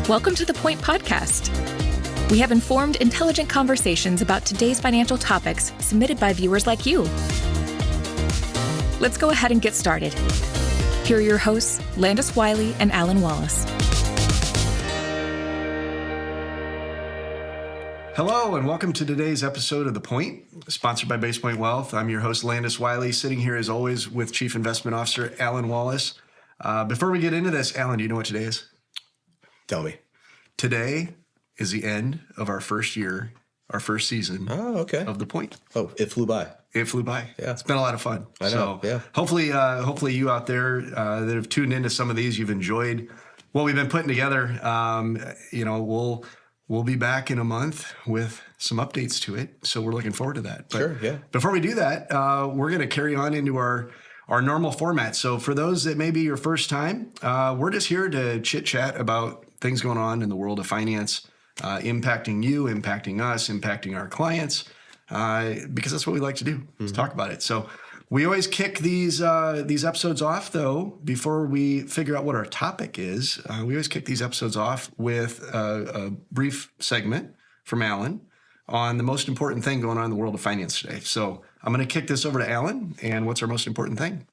Welcome to the Point Podcast. We have informed, intelligent conversations about today's financial topics submitted by viewers like you. Let's go ahead and get started. Here are your hosts, Landis Wiley and Alan Wallace. Hello, and welcome to today's episode of The Point, sponsored by Basepoint Wealth. I'm your host, Landis Wiley, sitting here as always with Chief Investment Officer Alan Wallace. Before we get into this, Alan, do you know what today is? Tell me. Today is the end of our first year, our first season of The Point. Oh, it flew by. It flew by. Yeah. It's been a lot of fun. I know, So hopefully you out there that have tuned into some of these, you've enjoyed what we've been putting together. We'll be back in a month with some updates to it. So we're looking forward to that. But Sure, yeah. Before we do that, we're going to carry on into our normal format. So for those that may be your first time, we're just here to chit chat about things going on in the world of finance, impacting you, impacting us, impacting our clients, because that's what we like to do, is talk about it. So we always kick these episodes off, though, before we figure out what our topic is. We always kick these episodes off with a brief segment from Alan on the most important thing going on in the world of finance today. So I'm going to kick this over to Alan. And what's our most important thing?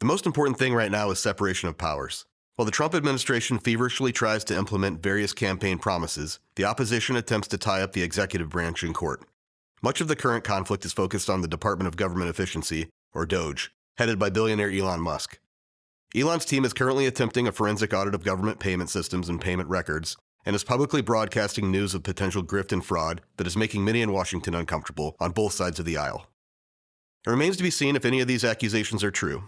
The most important thing right now is separation of powers. While the Trump administration feverishly tries to implement various campaign promises, the opposition attempts to tie up the executive branch in court. Much of the current conflict is focused on the Department of Government Efficiency, or DOGE, headed by billionaire Elon Musk. Elon's team is currently attempting a forensic audit of government payment systems and payment records, and is publicly broadcasting news of potential grift and fraud that is making many in Washington uncomfortable on both sides of the aisle. It remains to be seen if any of these accusations are true.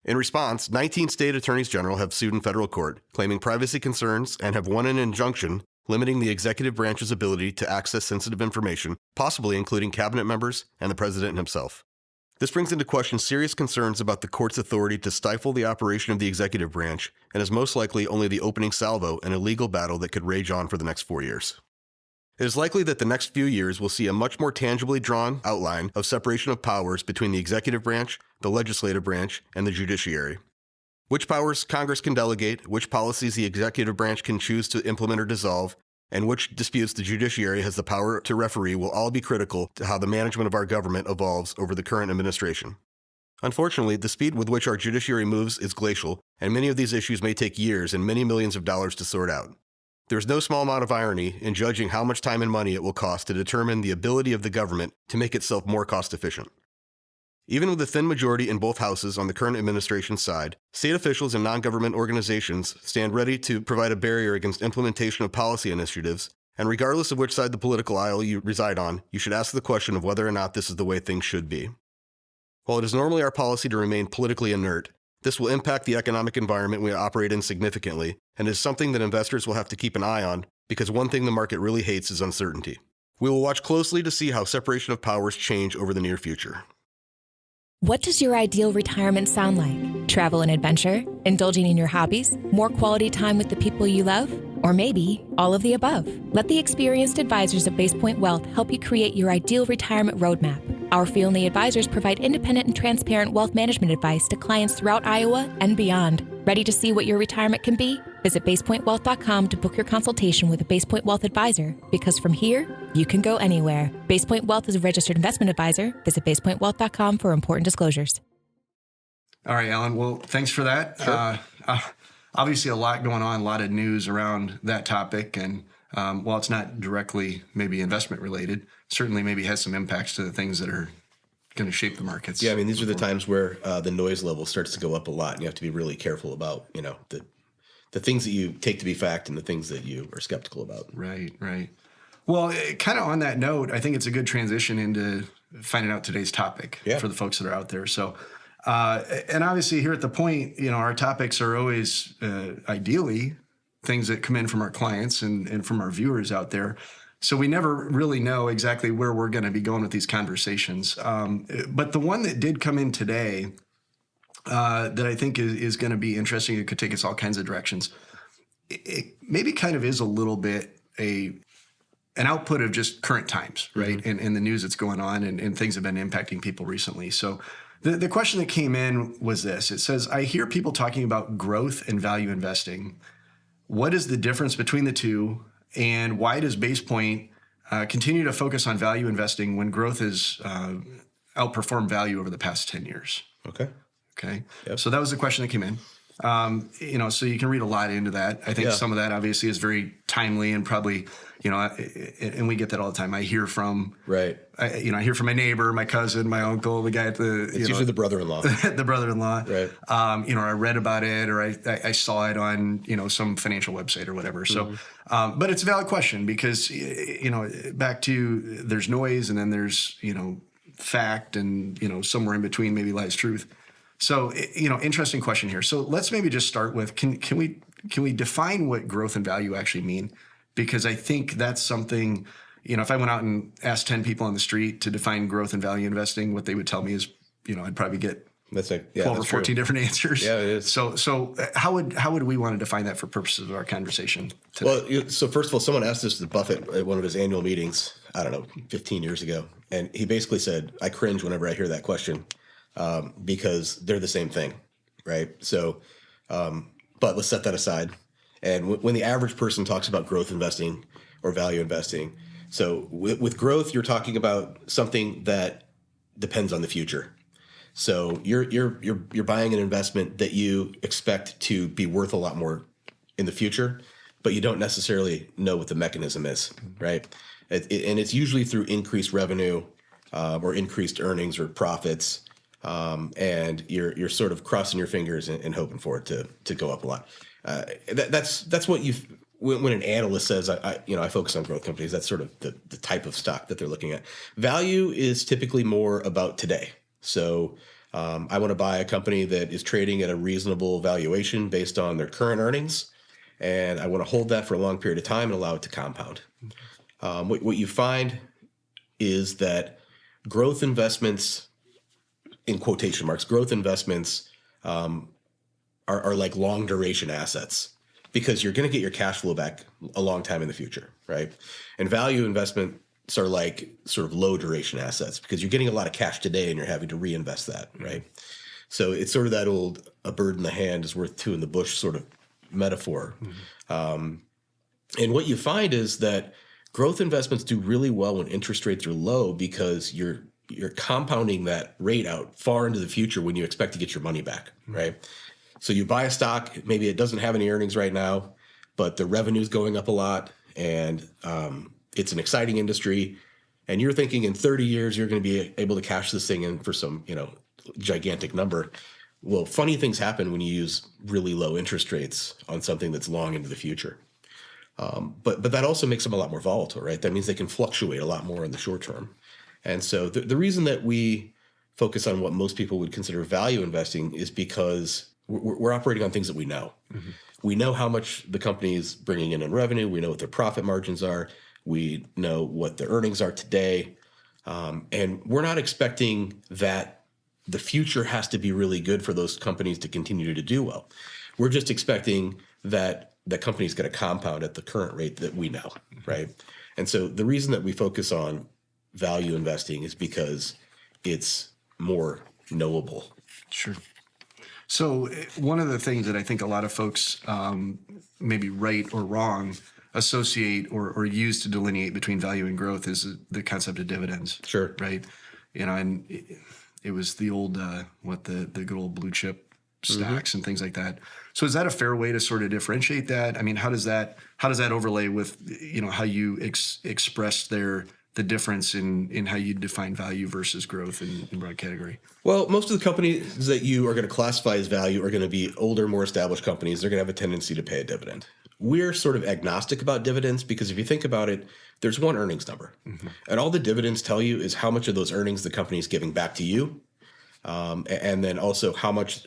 In response, 19 state attorneys general have sued in federal court, claiming privacy concerns, and have won an injunction limiting the executive branch's ability to access sensitive information, possibly including cabinet members and the president himself. This brings into question serious concerns about the court's authority to stifle the operation of the executive branch, and is most likely only the opening salvo in a legal battle that could rage on for the next 4 years. It is likely that the next few years will see a much more tangibly drawn outline of separation of powers between the executive branch, the legislative branch, and the judiciary. Which powers Congress can delegate, which policies the executive branch can choose to implement or dissolve, and which disputes the judiciary has the power to referee will all be critical to how the management of our government evolves over the current administration. Unfortunately, the speed with which our judiciary moves is glacial, and many of these issues may take years and many millions of dollars to sort out. There is no small amount of irony in judging how much time and money it will cost to determine the ability of the government to make itself more cost-efficient. Even with a thin majority in both houses on the current administration's side, state officials and non-government organizations stand ready to provide a barrier against implementation of policy initiatives, and regardless of which side the political aisle you reside on, you should ask the question of whether or not this is the way things should be. While it is normally our policy to remain politically inert, this will impact the economic environment we operate in significantly, and is something that investors will have to keep an eye on, because one thing the market really hates is uncertainty. We will watch closely to see how separation of powers change over the near future. What does your ideal retirement sound like? Travel and adventure? Indulging in your hobbies? More quality time with the people you love? Or maybe all of the above? Let the experienced advisors of Basepoint Wealth help you create your ideal retirement roadmap. Our fee-only advisors provide independent and transparent wealth management advice to clients throughout Iowa and beyond. Ready to see what your retirement can be? Visit basepointwealth.com to book your consultation with a Basepoint Wealth advisor, because from here, you can go anywhere. Basepoint Wealth is a registered investment advisor. Visit basepointwealth.com for important disclosures. All right, Alan. Well, thanks for that. Sure. Obviously, a lot going on, a lot of news around that topic. And while it's not directly maybe investment related, certainly maybe has some impacts to the things that are going to shape the markets. Yeah, I mean, these are the times where the noise level starts to go up a lot, and you have to be really careful about, the things that you take to be fact and the things that you are skeptical about. Right. Well, kind of on that note, I think it's a good transition into finding out today's topic for the folks that are out there. So, and obviously here at The Point, our topics are always ideally things that come in from our clients and from our viewers out there. So we never really know exactly where we're going to be going with these conversations. But the one that did come in today that I think is going to be interesting, it could take us all kinds of directions. It maybe kind of is a little bit an output of just current times, right? Mm-hmm. And the news that's going on and things have been impacting people recently. So the question that came in was this. It says, I hear people talking about growth and value investing, what is the difference between the two, and why does Basepoint continue to focus on value investing when growth has outperformed value over the past 10 years? Okay. Yep. So that was the question that came in. So you can read a lot into that. I think some of that obviously is very timely and probably, and we get that all the time. I hear from, I hear from my neighbor, my cousin, my uncle, the guy at the, it's usually the brother-in-law, right. I read about it, or I saw it on, some financial website or whatever. So, but it's a valid question because, back to there's noise and then there's, fact and, somewhere in between maybe lies truth. So, interesting question here. So let's maybe just start with, can we define what growth and value actually mean? Because I think that's something, if I went out and asked 10 people on the street to define growth and value investing, what they would tell me is, I'd probably get 12 or 14 different answers. Yeah, it is. So how would we want to define that for purposes of our conversation today? Well, so first of all, someone asked this to Buffett at one of his annual meetings, I don't know, 15 years ago. And he basically said, I cringe whenever I hear that question. Because they're the same thing, right? So, but let's set that aside. And when the average person talks about growth investing or value investing, so with growth, you're talking about something that depends on the future. So you're buying an investment that you expect to be worth a lot more in the future, but you don't necessarily know what the mechanism is, right? And it's usually through increased revenue or increased earnings or profits. And you're sort of crossing your fingers and hoping for it to go up a lot. That's what when an analyst says, I focus on growth companies, that's sort of the type of stock that they're looking at. Value is typically more about today. So, I want to buy a company that is trading at a reasonable valuation based on their current earnings. And I want to hold that for a long period of time and allow it to compound. What you find is that growth investments, in quotation marks, growth investments are like long duration assets because you're going to get your cash flow back a long time in the future, right? And value investments are like sort of low duration assets because you're getting a lot of cash today and you're having to reinvest that, right? So it's sort of that old "a bird in the hand is worth two in the bush" sort of metaphor. And what you find is that growth investments do really well when interest rates are low because you're compounding that rate out far into the future when you expect to get your money back, right? So you buy a stock, maybe it doesn't have any earnings right now, but the revenue's going up a lot and it's an exciting industry. And you're thinking in 30 years, you're going to be able to cash this thing in for some, gigantic number. Well, funny things happen when you use really low interest rates on something that's long into the future. But that also makes them a lot more volatile, right? That means they can fluctuate a lot more in the short term. And so the reason that we focus on what most people would consider value investing is because we're operating on things that we know. Mm-hmm. We know how much the company is bringing in revenue. We know what their profit margins are. We know what their earnings are today. And we're not expecting that the future has to be really good for those companies to continue to do well. We're just expecting that the company's going to compound at the current rate that we know, right? And so the reason that we focus on value investing is because it's more knowable. Sure. So one of the things that I think a lot of folks, maybe right or wrong, associate or use to delineate between value and growth is the concept of dividends. Sure. Right. And it was the old, the good old blue chip stocks and things like that. So is that a fair way to sort of differentiate that? I mean, how does that overlay with, how you express the difference in how you define value versus growth in broad category? Well, most of the companies that you are going to classify as value are going to be older, more established companies. They're going to have a tendency to pay a dividend. We're sort of agnostic about dividends because if you think about it, there's one earnings number. Mm-hmm. And all the dividends tell you is how much of those earnings the company is giving back to you. And then also how much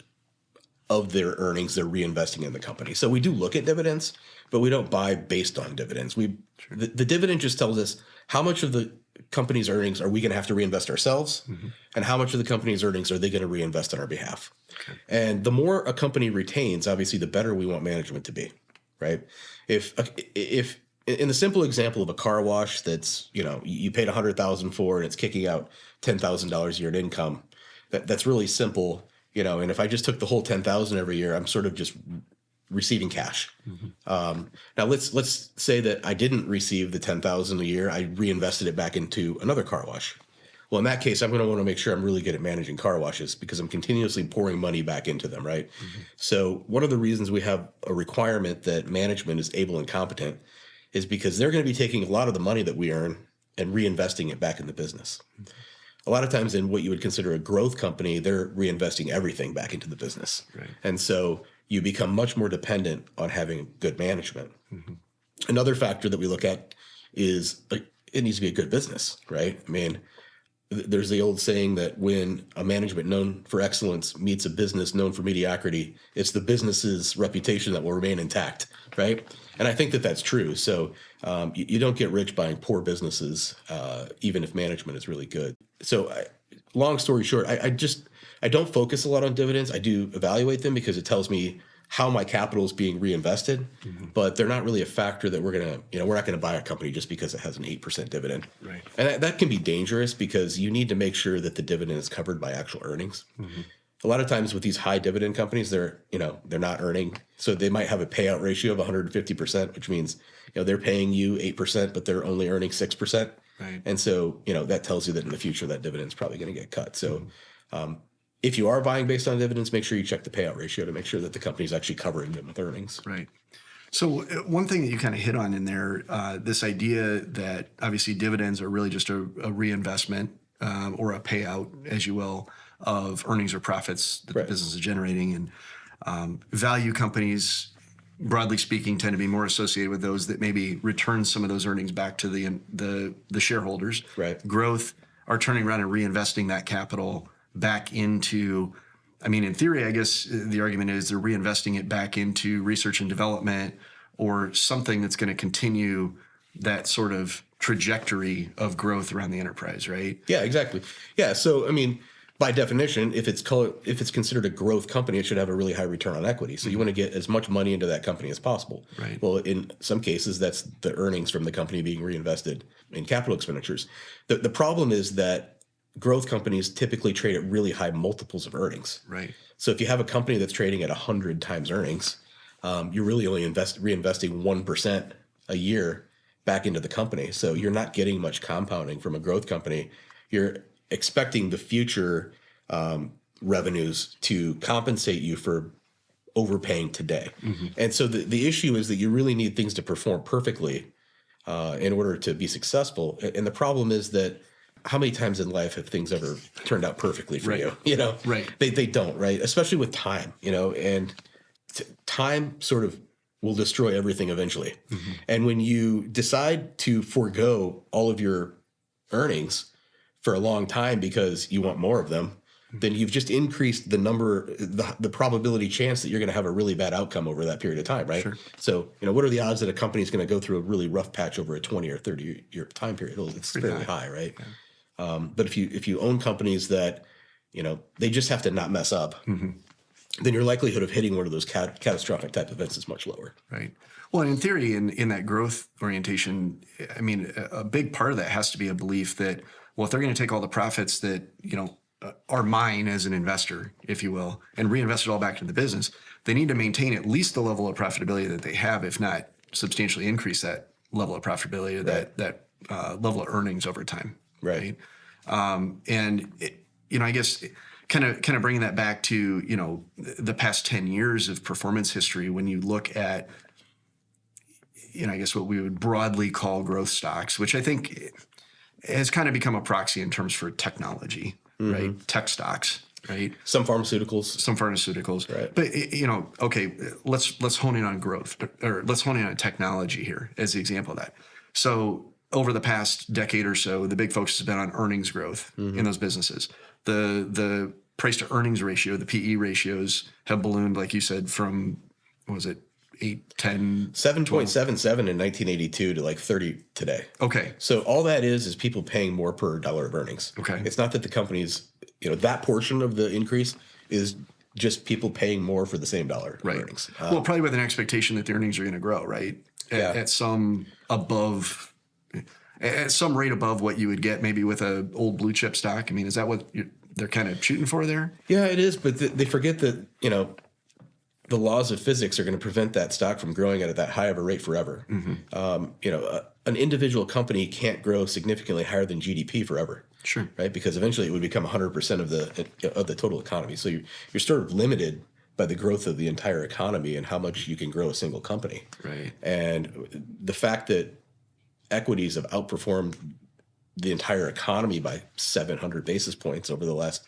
of their earnings they're reinvesting in the company. So we do look at dividends, but we don't buy based on dividends. The dividend just tells us how much of the company's earnings are we going to have to reinvest ourselves, and how much of the company's earnings are they going to reinvest on our behalf. Okay. And the more a company retains, obviously, the better we want management to be, right? If in the simple example of a car wash that's, you paid $100,000 for and it's kicking out $10,000 a year in income, that's really simple. And if I just took the whole $10,000 every year, I'm sort of just receiving cash. Now let's say that I didn't receive the $10,000 a year. I reinvested it back into another car wash. Well, in that case, I'm going to want to make sure I'm really good at managing car washes because I'm continuously pouring money back into them, right? So one of the reasons we have a requirement that management is able and competent is because they're going to be taking a lot of the money that we earn and reinvesting it back in the business. A lot of times in what you would consider a growth company, they're reinvesting everything back into the business. Right. And so you become much more dependent on having good management. Another factor that we look at is it needs to be a good business, right? I mean, there's the old saying that when a management known for excellence meets a business known for mediocrity, it's the business's reputation that will remain intact, right? And I think that that's true. So you don't get rich buying poor businesses, even if management is really good. So long story short, I don't focus a lot on dividends. I do evaluate them because it tells me how my capital is being reinvested, but they're not really a factor that we're not going to buy a company just because it has an 8% dividend. Right. And that can be dangerous because you need to make sure that the dividend is covered by actual earnings. A lot of times with these high dividend companies, they're not earning. So they might have a payout ratio of 150%, which means, they're paying you 8%, but they're only earning 6%. Right. And so, that tells you that in the future, that dividend is probably going to get cut. So, if you are buying based on dividends, make sure you check the payout ratio to make sure that the company is actually covering them with earnings. Right. So one thing that you kind of hit on in there, this idea that obviously dividends are really just a reinvestment or a payout, as you will, of earnings or profits that the business is generating. And value companies, broadly speaking, tend to be more associated with those that maybe return some of those earnings back to the shareholders. Right. Growth are turning around and reinvesting that capital back into, in theory, I guess the argument is they're reinvesting it back into research and development or something that's going to continue that sort of trajectory of growth around the enterprise, right? Yeah, exactly. Yeah. So, by definition, if it's considered a growth company, it should have a really high return on equity. So you want to get as much money into that company as possible. Right. Well, in some cases, that's the earnings from the company being reinvested in capital expenditures. The problem is that growth companies typically trade at really high multiples of earnings. Right. So if you have a company that's trading at 100 times earnings, you're really only reinvesting 1% a year back into the company. So you're not getting much compounding from a growth company. You're expecting the future revenues to compensate you for overpaying today. And so the issue is that you really need things to perform perfectly in order to be successful. And the problem is that how many times in life have things ever turned out perfectly for you? Right. They don't, right? Especially with time, and time sort of will destroy everything eventually. And when you decide to forego all of your earnings for a long time because you want more of them, then you've just increased the probability chance that you're going to have a really bad outcome over that period of time, right? Sure. So, what are the odds that a company is going to go through a really rough patch over a 20 or 30 year time period? Well, it's fairly high, right? Yeah. But if you own companies that, they just have to not mess up, then your likelihood of hitting one of those catastrophic type events is much lower. Right. Well, and in theory, in that growth orientation, a big part of that has to be a belief that, well, if they're going to take all the profits that, are mine as an investor, if you will, and reinvest it all back into the business, they need to maintain at least the level of profitability that they have, if not substantially increase that level of profitability, or that level of earnings over time. Right. And I guess kind of bringing that back to, the past 10 years of performance history, when you look at, I guess what we would broadly call growth stocks, which I think has kind of become a proxy in terms for technology, right? Tech stocks, right? Some pharmaceuticals. Right. But, okay, let's hone in on growth, or let's hone in on technology here as the example of that. So over the past decade or so, the big focus has been on earnings growth in those businesses. The price to earnings ratio, the PE ratios, have ballooned, like you said, from, what was it, 8, 10, 7.77 in 1982 to like 30 today. Okay. So all that is people paying more per dollar of earnings. Okay. It's not that the companies, that portion of the increase is just people paying more for the same dollar of earnings. Well, probably with an expectation that the earnings are going to grow, right? At some rate above what you would get maybe with a old blue chip stock. Is that what they're kind of shooting for there? Yeah, it is. But they forget that, the laws of physics are going to prevent that stock from growing at that high of a rate forever. An individual company can't grow significantly higher than GDP forever. Sure. Right, because eventually it would become 100% of the total economy. So you're sort of limited by the growth of the entire economy and how much you can grow a single company. Right. And the fact that equities have outperformed the entire economy by 700 basis points over the last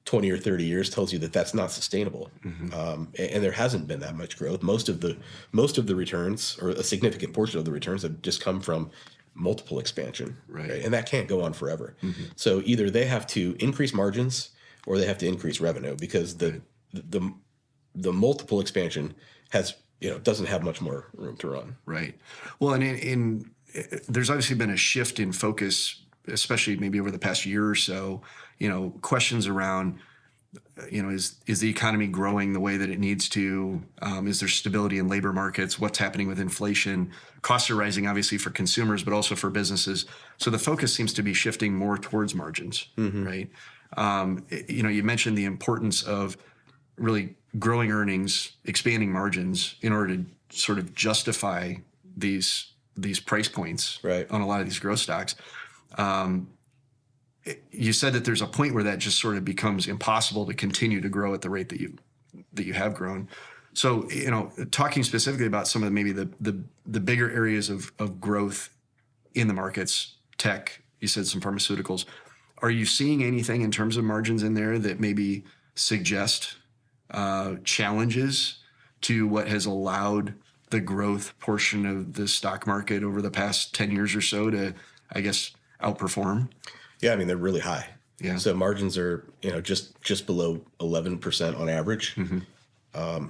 20 or 30 years tells you that that's not sustainable. And there hasn't been that much growth. Most of the returns, or a significant portion of the returns, have just come from multiple expansion. Right. And that can't go on forever. So either they have to increase margins or they have to increase revenue, because the multiple expansion has, doesn't have much more room to run. Right. Well, and there's obviously been a shift in focus, especially maybe over the past year or so, questions around, is the economy growing the way that it needs to? Is there stability in labor markets? What's happening with inflation? Costs are rising, obviously, for consumers, but also for businesses. So the focus seems to be shifting more towards margins, right? You mentioned the importance of really growing earnings, expanding margins in order to sort of justify these price points on a lot of these growth stocks. You said that there's a point where that just sort of becomes impossible to continue to grow at the rate that you have grown. So, talking specifically about some of maybe the bigger areas of growth in the markets, tech, you said some pharmaceuticals. Are you seeing anything in terms of margins in there that maybe suggest challenges to what has allowed the growth portion of the stock market over the past 10 years or so to, I guess, outperform? Yeah, I mean, they're really high. Yeah. So margins are, just below 11% on average.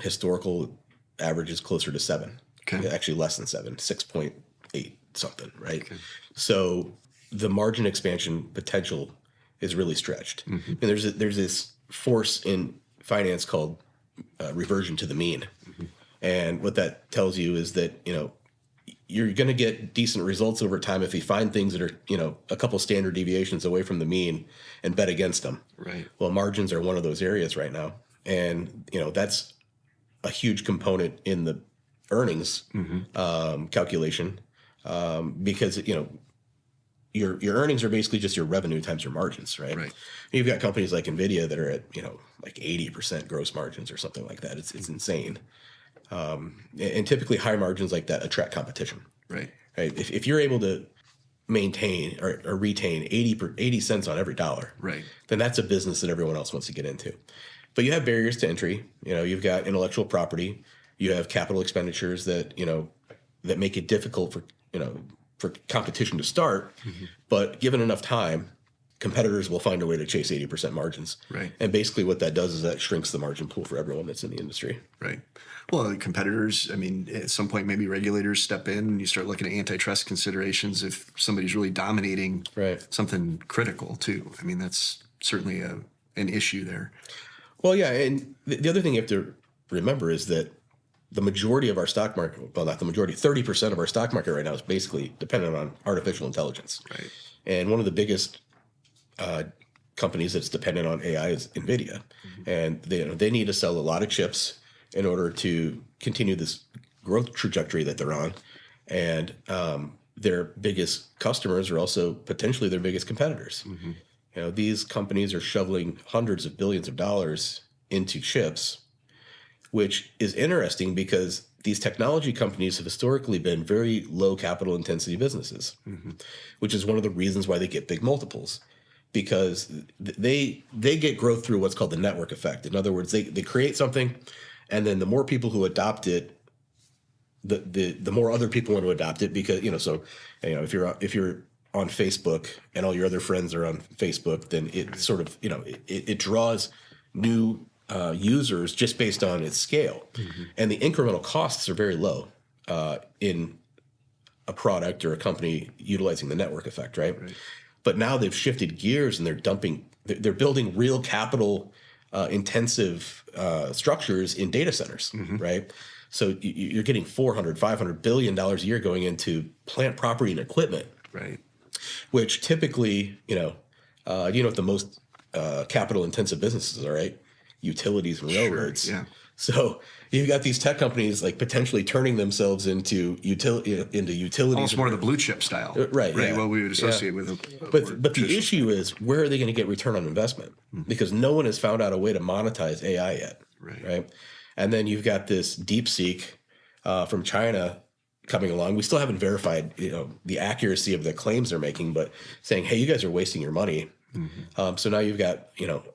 Historical average is closer to 7. Okay. Actually less than 7, 6.8 something, right? Okay. So the margin expansion potential is really stretched. And there's this force in finance called reversion to the mean. And what that tells you is that, you're going to get decent results over time if you find things that are, a couple standard deviations away from the mean and bet against them. Right. Well, margins are one of those areas right now. And, that's a huge component in the earnings calculation because, your earnings are basically just your revenue times your margins, right? Right. You've got companies like NVIDIA that are at, like 80% gross margins or something like that. It's insane. And typically high margins like that attract competition. Right. If you're able to maintain or retain 80 cents on every dollar, right, then that's a business that everyone else wants to get into. But you have barriers to entry. You've got intellectual property. You have capital expenditures that, that make it difficult for competition to start. But given enough time, competitors will find a way to chase 80% margins. Right. And basically what that does is that shrinks the margin pool for everyone that's in the industry. Right. Well, competitors, I mean, at some point, maybe regulators step in and you start looking at antitrust considerations if somebody's really dominating something critical too. I mean, that's certainly an issue there. Well, yeah. And the other thing you have to remember is that the majority of our stock market, well, not the majority, 30% of our stock market right now is basically dependent on artificial intelligence. Right. And one of the biggest companies that's dependent on AI is NVIDIA. And they need to sell a lot of chips in order to continue this growth trajectory that they're on. And their biggest customers are also potentially their biggest competitors. These companies are shoveling hundreds of billions of dollars into chips, which is interesting because these technology companies have historically been very low capital intensity businesses, which is one of the reasons why they get big multiples. Because they get growth through what's called the network effect. In other words, they create something, and then the more people who adopt it, the more other people want to adopt it. Because if you're on Facebook and all your other friends are on Facebook, then it sort of it draws new users just based on its scale, and the incremental costs are very low in a product or a company utilizing the network effect, right? But now they've shifted gears and they're building real capital intensive structures in data centers, right? So you're getting $400-500 billion a year going into plant property and equipment, right? Which typically, what the most capital intensive businesses are, right? Utilities and railroads. Sure, yeah. So you've got these tech companies like potentially turning themselves into utilities. Almost more of the blue chip style. Right. Yeah. What we would associate with. But the issue is, where are they going to get return on investment? Because no one has found out a way to monetize AI yet. Right. And then you've got this DeepSeek from China coming along. We still haven't verified, the accuracy of the claims they're making, but saying, hey, you guys are wasting your money. So now you've got,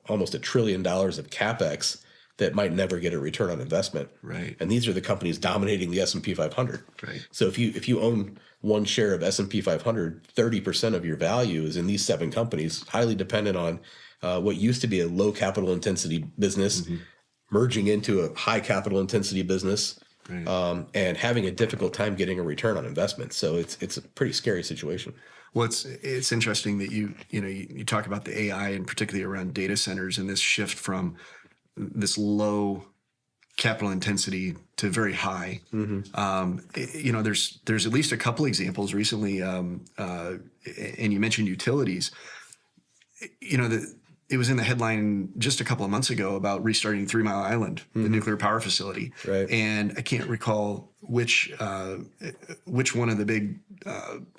almost $1 trillion of CapEx that might never get a return on investment. Right. And these are the companies dominating the S&P 500. Right. So if you own one share of S&P 500, 30% of your value is in these 7 companies, highly dependent on what used to be a low capital intensity business, merging into a high capital intensity business, and having a difficult time getting a return on investment. So it's a pretty scary situation. Well, it's interesting that you talk about the AI and particularly around data centers and this shift from this low capital intensity to very high. There's at least a couple examples recently, and you mentioned utilities. It was in the headline just a couple of months ago about restarting 3 Mile Island, the nuclear power facility. Right. And I can't recall which one of the big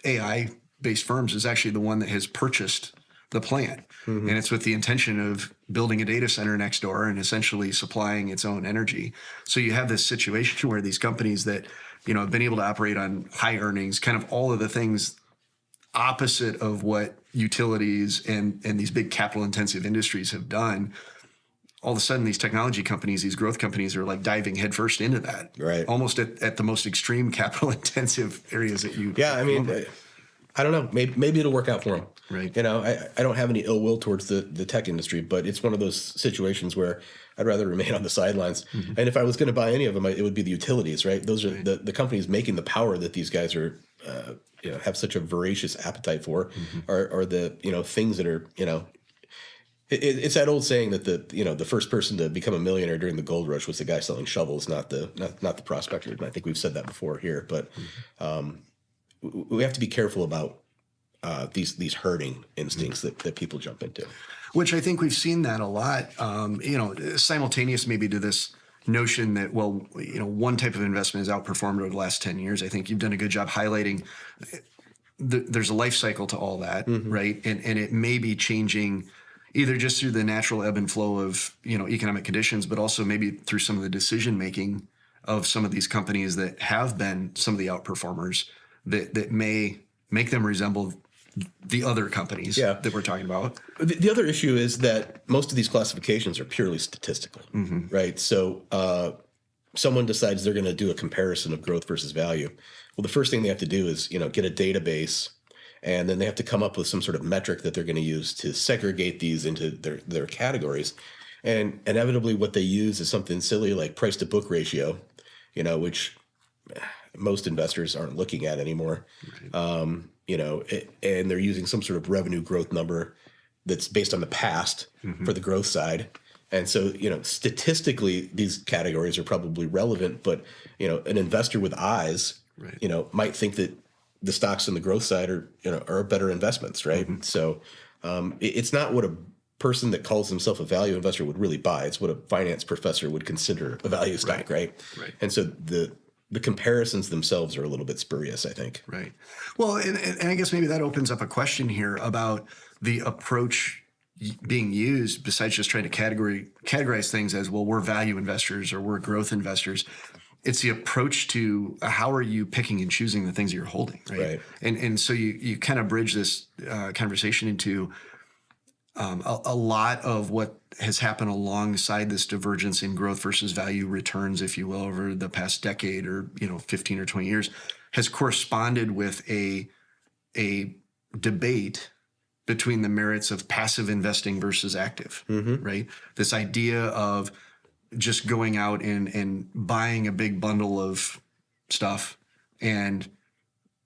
AI-based firms is actually the one that has purchased the plant. And it's with the intention of building a data center next door and essentially supplying its own energy. So you have this situation where these companies that, have been able to operate on high earnings, kind of all of the things opposite of what utilities and these big capital intensive industries have done. All of a sudden, these technology companies, these growth companies are like diving headfirst into that. Right. Almost at the most extreme capital intensive areas that you. Yeah. I mean, I don't know. Maybe it'll work out for them. Right. I don't have any ill will towards the tech industry, but it's one of those situations where I'd rather remain on the sidelines. And if I was going to buy any of them, it would be the utilities, right? Those are the companies making the power that these guys are, have such a voracious appetite for, are the, things that are, it's that old saying that the first person to become a millionaire during the gold rush was the guy selling shovels, not the prospector. And I think we've said that before here, but we have to be careful about these herding instincts that people jump into. Which I think we've seen that a lot, simultaneous maybe to this notion that, one type of investment has outperformed over the last 10 years. I think you've done a good job highlighting there's a life cycle to all that, right? And it may be changing either just through the natural ebb and flow of, economic conditions, but also maybe through some of the decision making of some of these companies that have been some of the outperformers that may make them resemble the other companies that we're talking about. The other issue is that most of these classifications are purely statistical, right? So someone decides they're going to do a comparison of growth versus value. Well, the first thing they have to do is, get a database, and then they have to come up with some sort of metric that they're going to use to segregate these into their categories. And inevitably what they use is something silly like price to book ratio, which most investors aren't looking at anymore. And they're using some sort of revenue growth number that's based on the past for the growth side. And so, statistically, these categories are probably relevant, but, an investor with eyes, might think that the stocks on the growth side are better investments, right? So it's not what a person that calls himself a value investor would really buy. It's what a finance professor would consider a value stock, right? And so the comparisons themselves are a little bit spurious, I think. Right. Well, and I guess maybe that opens up a question here about the approach being used besides just trying to categorize things as, well, we're value investors or we're growth investors. It's the approach to how are you picking and choosing the things you're holding, right? And so you kind of bridge this conversation into a lot of what has happened alongside this divergence in growth versus value returns, if you will, over the past decade or 15 or 20 years, has corresponded with a debate between the merits of passive investing versus active, right? This idea of just going out and buying a big bundle of stuff and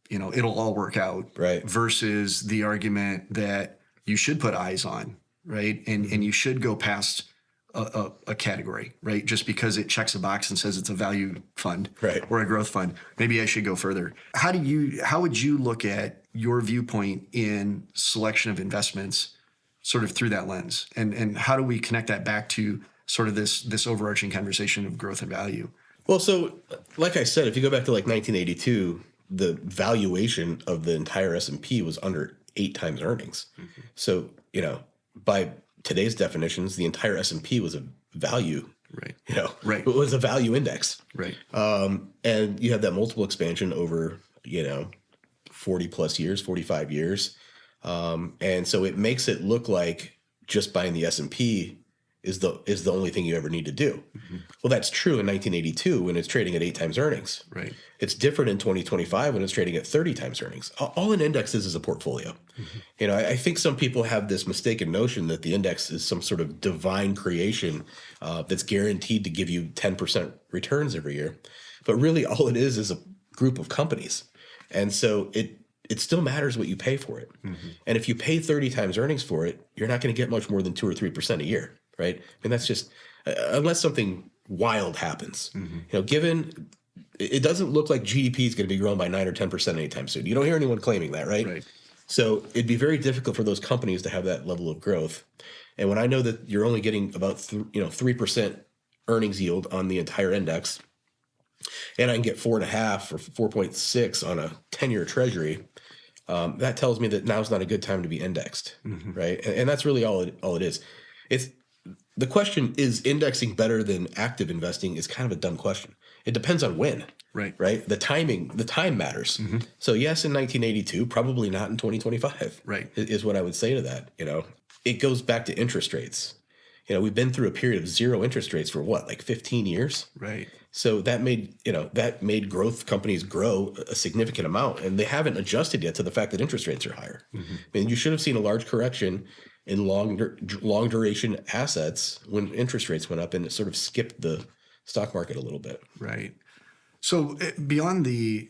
it'll all work out, right? Versus the argument that you should put eyes on, right? And you should go past a category, right? Just because it checks a box and says it's a value fund, right, or a growth fund. Maybe I should go further. How would you look at your viewpoint in selection of investments sort of through that lens? And how do we connect that back to sort of this overarching conversation of growth and value. Well, so like I said, if you go back to like 1982, the valuation of the entire S&P was under 8 times earnings. Mm-hmm. So, by today's definitions, the entire S&P was a value, right? It was a value index, right? And you have that multiple expansion over, 40 plus years, 45 years. And so it makes it look like just buying the S&P is the only thing you ever need to do. Mm-hmm. Well, that's true in 1982 when it's trading at 8 times earnings. Right. It's different in 2025 when it's trading at 30 times earnings. All an index is a portfolio. Mm-hmm. I think some people have this mistaken notion that the index is some sort of divine creation that's guaranteed to give you 10% returns every year. But really all it is a group of companies. And so it still matters what you pay for it. Mm-hmm. And if you pay 30 times earnings for it, you're not going to get much more than 2 or 3% a year. Right. And that's just unless something wild happens, given it doesn't look like GDP is going to be growing by 9 or 10% anytime soon. You don't hear anyone claiming that. Right. So it'd be very difficult for those companies to have that level of growth. And when I know that you're only getting about 3% earnings yield on the entire index, and I can get 4.5 or 4.6 on a 10-year treasury, that tells me that now's not a good time to be indexed. Mm-hmm. Right. And that's really all it is. The question is indexing better than active investing is kind of a dumb question. It depends on when. Right. The time matters. Mm-hmm. So yes, in 1982, probably not in 2025. Right. Is what I would say to that. It goes back to interest rates. We've been through a period of zero interest rates for what, like 15 years? Right. So that made growth companies grow a significant amount, and they haven't adjusted yet to the fact that interest rates are higher. Mm-hmm. I mean, you should have seen a large correction in long duration assets when interest rates went up, and it sort of skipped the stock market a little bit. Right. So beyond the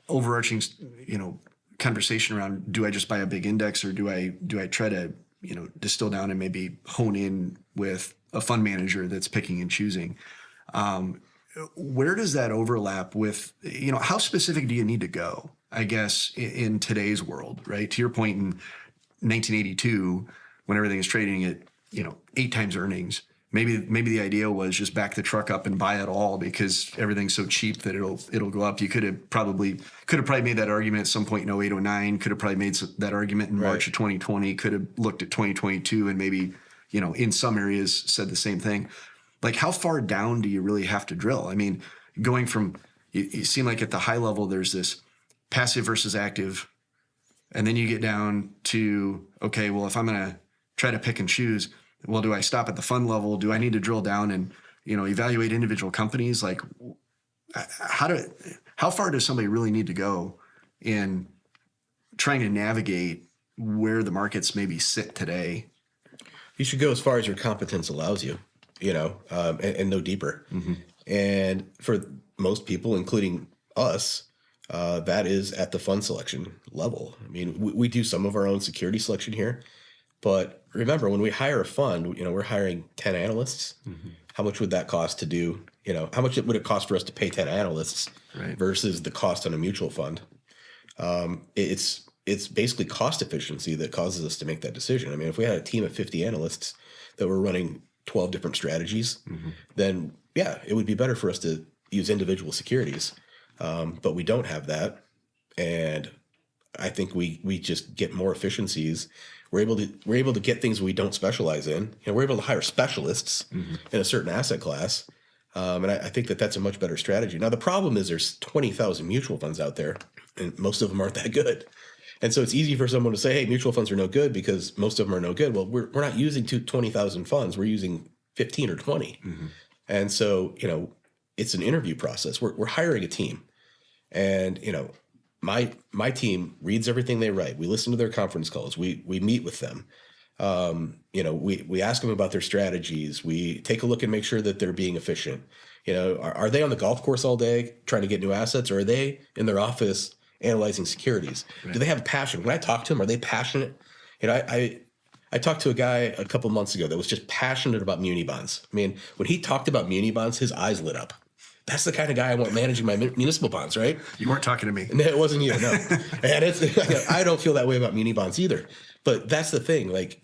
overarching, conversation around, do I just buy a big index, or do I try to, distill down and maybe hone in with a fund manager that's picking and choosing? Where does that overlap with, how specific do you need to go, I guess, in today's world, right? To your point, in 1982, when everything is trading at 8 times earnings, maybe the idea was just back the truck up and buy it all because everything's so cheap that it'll go up. You could have probably made that argument at some point in 08, 09. Could have probably made that argument in March of 2020. Could have looked at 2022 and maybe in some areas said the same thing. Like, how far down do you really have to drill? I mean, going from you seem like at the high level there's this passive versus active. And then you get down to, okay, well, if I'm going to try to pick and choose, well, do I stop at the fund level? Do I need to drill down and, evaluate individual companies? Like, how far does somebody really need to go in trying to navigate where the markets maybe sit today? You should go as far as your competence allows you, and no deeper. Mm-hmm. And for most people, including us, that is at the fund selection level. I mean, we do some of our own security selection here, but remember, when we hire a fund, we're hiring 10 analysts. Mm-hmm. How much would that cost to do? How much would it cost for us to pay 10 analysts versus the cost on a mutual fund? It's basically cost efficiency that causes us to make that decision. I mean, if we had a team of 50 analysts that were running 12 different strategies, mm-hmm. then yeah, it would be better for us to use individual securities. But we don't have that. And I think we just get more efficiencies. We're able to get things we don't specialize in. We're able to hire specialists mm-hmm. in a certain asset class. And I think that's a much better strategy. Now, the problem is there's 20,000 mutual funds out there, and most of them aren't that good. And so it's easy for someone to say, hey, mutual funds are no good because most of them are no good. Well, we're not using 20,000 funds. We're using 15 or 20. Mm-hmm. And so, it's an interview process. We're hiring a team. And, my team reads everything they write. We listen to their conference calls. We meet with them. We ask them about their strategies. We take a look and make sure that they're being efficient. Are they on the golf course all day trying to get new assets, or are they in their office analyzing securities? Right. Do they have a passion? When I talk to them, are they passionate? I talked to a guy a couple months ago that was just passionate about muni bonds. I mean, when he talked about muni bonds, his eyes lit up. That's the kind of guy I want managing my municipal bonds, right? You weren't talking to me. No, it wasn't you, no. And I don't feel that way about muni bonds either. But that's the thing. Like,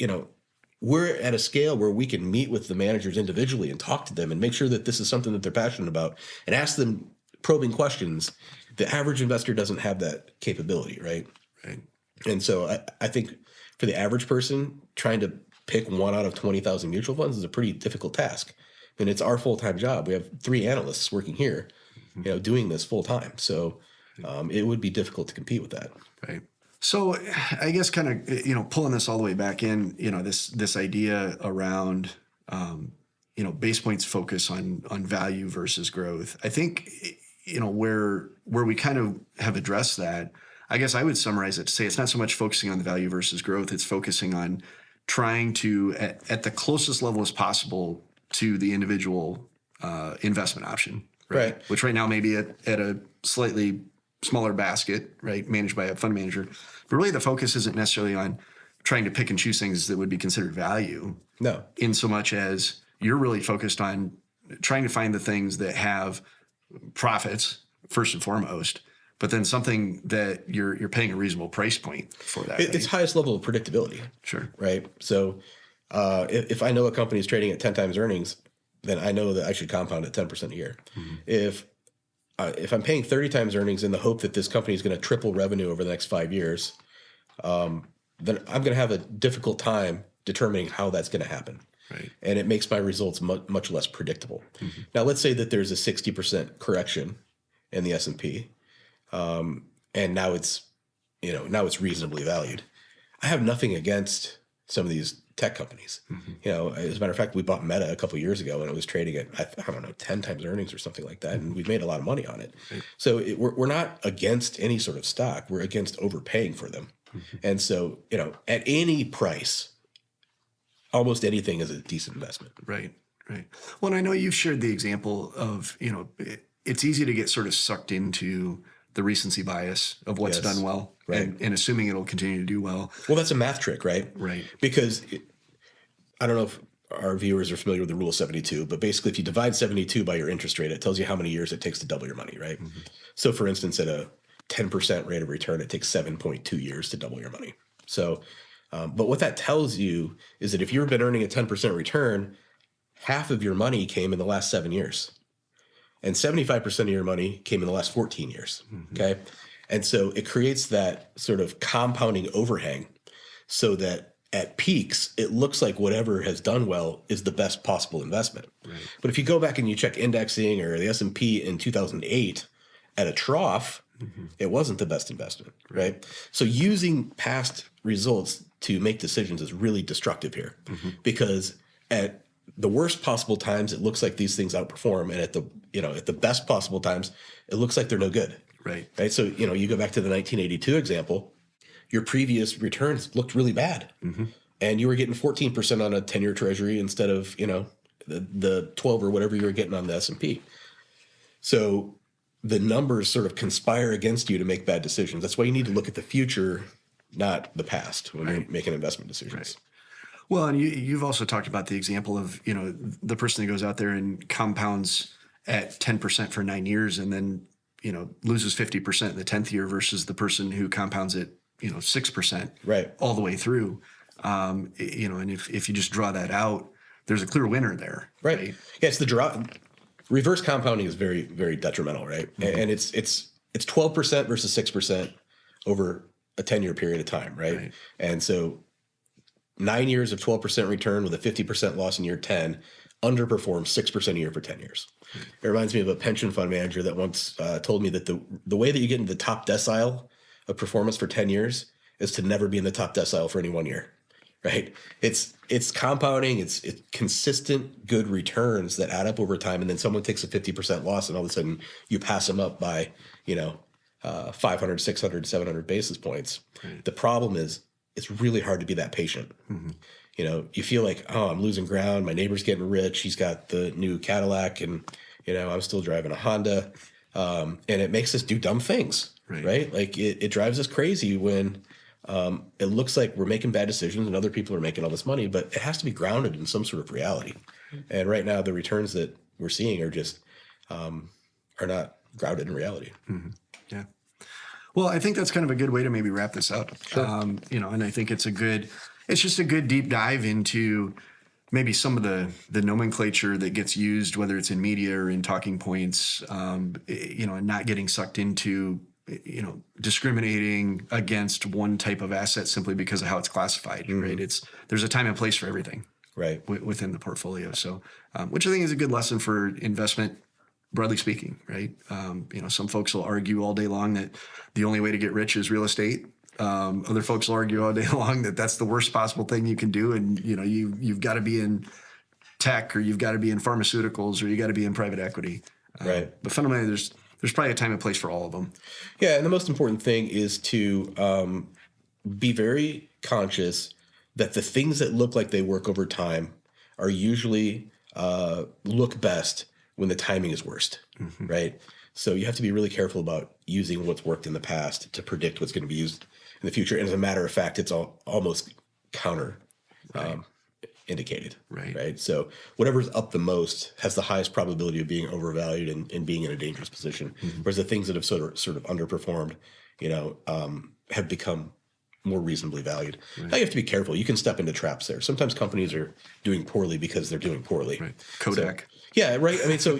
we're at a scale where we can meet with the managers individually and talk to them and make sure that this is something that they're passionate about and ask them probing questions. The average investor doesn't have that capability, right? Right. And so I think for the average person, trying to pick one out of 20,000 mutual funds is a pretty difficult task. And it's our full-time job. We have 3 analysts working here, doing this full-time. So it would be difficult to compete with that. Right. So I guess kind of, pulling this all the way back in, this idea around, Basepoint's focus on value versus growth. I think, where we kind of have addressed that, I guess I would summarize it to say it's not so much focusing on the value versus growth. It's focusing on trying to, at the closest level as possible to the individual investment option, right? Which right now may be at a slightly smaller basket, right, managed by a fund manager. But really the focus isn't necessarily on trying to pick and choose things that would be considered value. No. In so much as you're really focused on trying to find the things that have profits first and foremost, but then something that you're paying a reasonable price point for that. It's highest level of predictability. Sure. Right. So if I know a company is trading at 10 times earnings, then I know that I should compound at 10% a year. Mm-hmm. If I'm paying 30 times earnings in the hope that this company is going to triple revenue over the next 5 years, then I'm going to have a difficult time determining how that's going to happen. Right. And it makes my results much less predictable. Mm-hmm. Now, let's say that there's a 60% correction in the S&P, and now it's reasonably valued. I have nothing against some of these tech companies. Mm-hmm. As a matter of fact, we bought Meta a couple of years ago and it was trading at, I don't know, 10 times earnings or something like that. And we've made a lot of money on it. Right. So we're not against any sort of stock. We're against overpaying for them. Mm-hmm. And so, at any price, almost anything is a decent investment. Right. Right. Well, and I know you've shared the example of, it's easy to get sort of sucked into the recency bias of what's done well, right, and assuming it'll continue to do well. Well, that's a math trick, right? Right. Because I don't know if our viewers are familiar with the rule of 72, but basically if you divide 72 by your interest rate, it tells you how many years it takes to double your money, right? Mm-hmm. So for instance, at a 10% rate of return, it takes 7.2 years to double your money. So, but what that tells you is that if you've been earning a 10% return, half of your money came in the last 7 years. And 75% of your money came in the last 14 years, okay? And so it creates that sort of compounding overhang so that at peaks, it looks like whatever has done well is the best possible investment. Right. But if you go back and you check indexing or the S&P in 2008 at a trough, it wasn't the best investment, right? So using past results to make decisions is really destructive here because at the worst possible times, it looks like these things outperform, and at the best possible times, it looks like they're no good. Right. Right. So you go back to the 1982 example, your previous returns looked really bad, and you were getting 14% on a 10-year Treasury instead of the 12 or whatever you were getting on the S&P. So the numbers sort of conspire against you to make bad decisions. That's why you need to look at the future, not the past, when you're making investment decisions. Right. Well, and you've also talked about the example of, the person that goes out there and compounds at 10% for 9 years and then, loses 50% in the 10th year versus the person who compounds at, 6% right, all the way through. And if you just draw that out, there's a clear winner there. Right. Yeah, it's the draw. Reverse compounding is very, very detrimental, right? And it's 12% versus 6% over a 10-year period of time, right? And so 9 years of 12% return with a 50% loss in year 10 underperforms 6% a year for 10 years. It reminds me of a pension fund manager that once told me that the way that you get into the top decile of performance for 10 years is to never be in the top decile for any 1 year, right? It's compounding, it's consistent good returns that add up over time, and then someone takes a 50% loss and all of a sudden you pass them up by 500, 600, 700 basis points. Right. The problem is it's really hard to be that patient. You feel like, oh, I'm losing ground. My neighbor's getting rich. He's got the new Cadillac and, I'm still driving a Honda. And it makes us do dumb things, right? Like it drives us crazy when it looks like we're making bad decisions and other people are making all this money, but it has to be grounded in some sort of reality. And right now the returns that we're seeing are just, are not grounded in reality. Yeah. Well, I think that's kind of a good way to maybe wrap this up. Sure. And I think it's a good, it's just a good deep dive into maybe some of the nomenclature that gets used, whether it's in media or in talking points, and not getting sucked into, discriminating against one type of asset simply because of how it's classified, right? There's a time and place for everything, right, within the portfolio. So, which I think is a good lesson for investment, broadly speaking, right? Some folks will argue all day long that the only way to get rich is real estate. Other folks will argue all day long that that's the worst possible thing you can do, and you've got to be in tech, or you've got to be in pharmaceuticals, or you got to be in private equity. Right. But fundamentally, there's probably a time and place for all of them. Yeah, and the most important thing is to be very conscious that the things that look like they work over time are usually look best when the timing is worst, right? So you have to be really careful about using what's worked in the past to predict what's going to be used in the future. And as a matter of fact, it's almost counter indicated, right? So whatever's up the most has the highest probability of being overvalued and being in a dangerous position. Whereas the things that have sort of underperformed, have become more reasonably valued. Now you have to be careful. You can step into traps there. Sometimes companies are doing poorly because they're doing poorly. Right. Kodak. So, yeah, right. I mean, so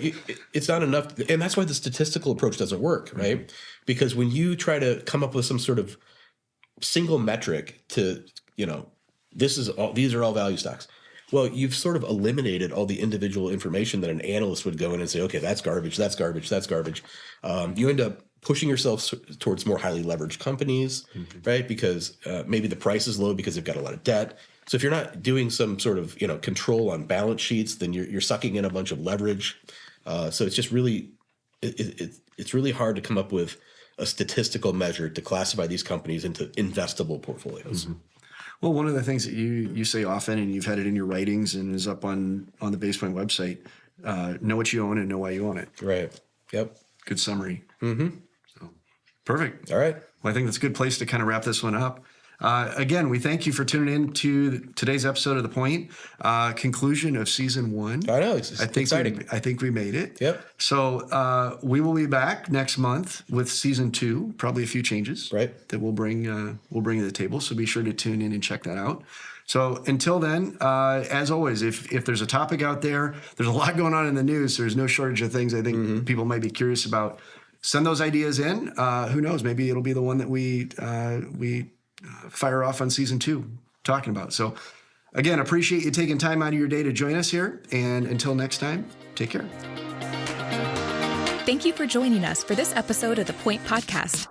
it's not enough. And that's why the statistical approach doesn't work, right? Because when you try to come up with some sort of single metric to, these are all value stocks. Well, you've sort of eliminated all the individual information that an analyst would go in and say, okay, that's garbage, that's garbage, that's garbage. You end up pushing yourself towards more highly leveraged companies, right? Because maybe the price is low because they've got a lot of debt. So if you're not doing some sort of control on balance sheets, then you're sucking in a bunch of leverage. So it's just really it's really hard to come up with a statistical measure to classify these companies into investable portfolios. Well, one of the things that you say often, and you've had it in your writings and is up on the Basepoint website, know what you own and know why you own it. Right. Yep. Good summary. So, perfect. All right. Well, I think that's a good place to kind of wrap this one up. Again, we thank you for tuning in to today's episode of The Point, conclusion of season 1. I know, it's exciting. I think we made it. Yep. So we will be back next month with season 2, probably a few changes that we'll bring to the table. So be sure to tune in and check that out. So until then, as always, if there's a topic out there, there's a lot going on in the news. So there's no shortage of things I think people might be curious about. Send those ideas in. Who knows? Maybe it'll be the one that we fire off on season 2 talking about. So again, appreciate you taking time out of your day to join us here. And until next time, take care. Thank you for joining us for this episode of the Point Podcast,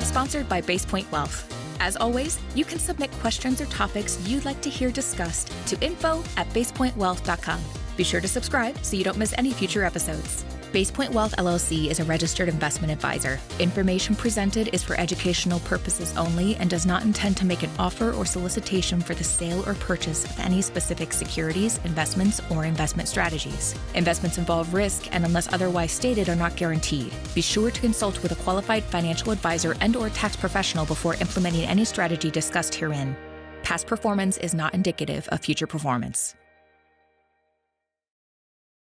sponsored by Basepoint Wealth. As always, you can submit questions or topics you'd like to hear discussed to info@basepointwealth.com. Be sure to subscribe so you don't miss any future episodes. Basepoint Wealth LLC is a registered investment advisor. Information presented is for educational purposes only and does not intend to make an offer or solicitation for the sale or purchase of any specific securities, investments, or investment strategies. Investments involve risk and, unless otherwise stated, are not guaranteed. Be sure to consult with a qualified financial advisor and/or tax professional before implementing any strategy discussed herein. Past performance is not indicative of future performance.